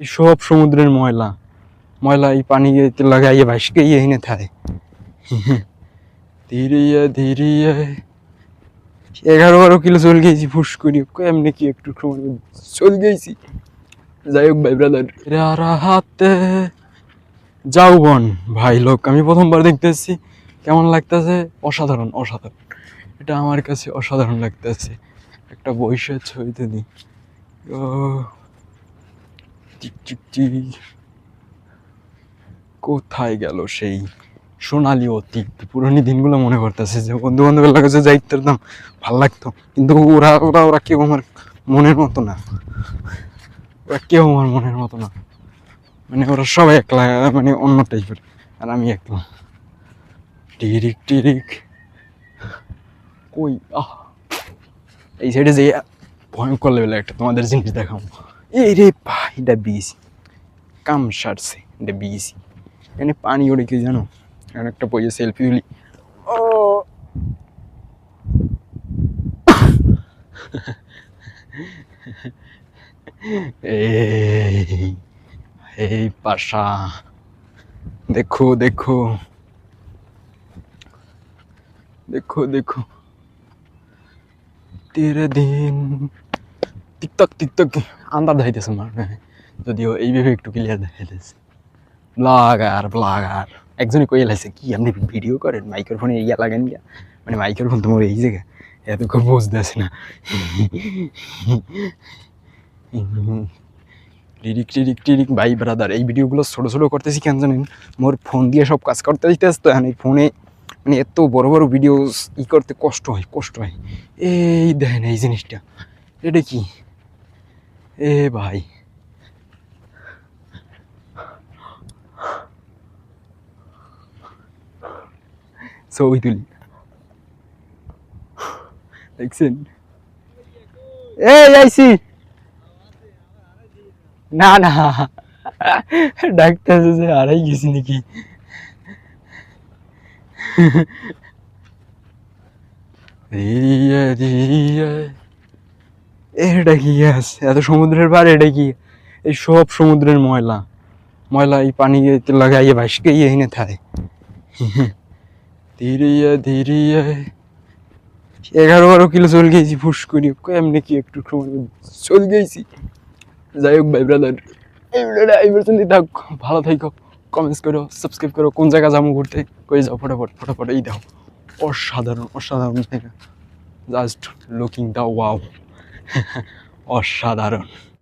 এই সব সমুদ্রের ময়লা ময়লা এই পানি লাগাইয়ে ভাসকে এনে থাকে। ধীরে ধীরে 11-12 কিলো চল গেছি ফুস করি এমনি কি একটু চল গেছি। যাই হোক ভাই ব্রাদার হাতে যাও বোন ভাই লোক আমি প্রথমবার দেখতেছি, কেমন লাগতেছে? অসাধারণ অসাধারণ, এটা আমার কাছে অসাধারণ লাগতেছে। একটা বৈশাখ ছবিতে দিই কোথায় গেল সেই সোনালি অতীত, পুরোনো দিনগুলো মনে করতেছে যে বন্ধু বান্ধবের কাছে যাইতে পারতাম, ভাল লাগতো। কিন্তু ওরা ওরা ওরা কেউ আমার মনের মতো না, ওরা কেউ আমার মনের মতো না। মানে ওরা সবাই একলা, মানে অন্য টাইপের, আর আমি একলা। টিরিক টিরিক কই এই সাইডে যে ভয়ঙ্কর লেভেলে একটা তোমাদের জিনিস দেখাবো। এই রে ভাই, এটা বিয়েছি কাম সারছে, এটা বিয়েছি। এখানে পানি ওড়ে কি জানো, এখন একটা বইয়ে সেলফি তুলি। ও এই পাশা দেখো দেখো দেখো দেখো, তেরে দিন টিকটক টিকটক আন্দার দেখাইতেছে আমার, যদিও এইভাবে একটু ক্লিয়ার দেখাইতেছে। ব্লগার ব্লগার একজনই কই লাইছে কি আপনি ভিডিও করেন মাইক্রোফোনে ইয়া লাগেন গিয়া, মানে মাইক্রোফোন তোমার এই জায়গা এত খুব বুঝতে আসে না। টিরিক টিরিক টিরিক ভাই ব্রাদার, এই ভিডিওগুলো ছোটো ছোটো করতেছি কেন জানেন? মোর ফোন দিয়ে সব কাজ করতে দিতেছে তো, এই ফোনে মানে এত বড় বড় ভিডিও করতে কষ্ট হয় কষ্ট হয়। এই দেখেন এই জিনিসটা, এটা কি এ ভাই, ছবি তুলি দেখছেন? এই আইসি না না, ডাক্তার যে হারাই গেছি নাকি? এটা কি আছে এত সমুদ্রের পাড়ে? এটা কি এই সব সমুদ্রের ময়লা ময়লা এই পানি লাগাইয়ে ভাসকে এনে থাকে। ধীরে ধীরে 11-12 কিলো চল গেছি ফুস করি এমনি কি একটু চল গেছি। যাই হোক ভাই ব্রাদার, এই ভিডিওটা এই পর্যন্তই থাক। ভালো থাকো, কমেন্টস করো, সাবস্ক্রাইব করো। কোন জায়গা যাবো ঘুরতে কই যাও ফটাফট ফটাফট এই দাও। অসাধারণ অসাধারণ জায়গা, জাস্ট লুকিং দা ওয়াও, অসাধারণ।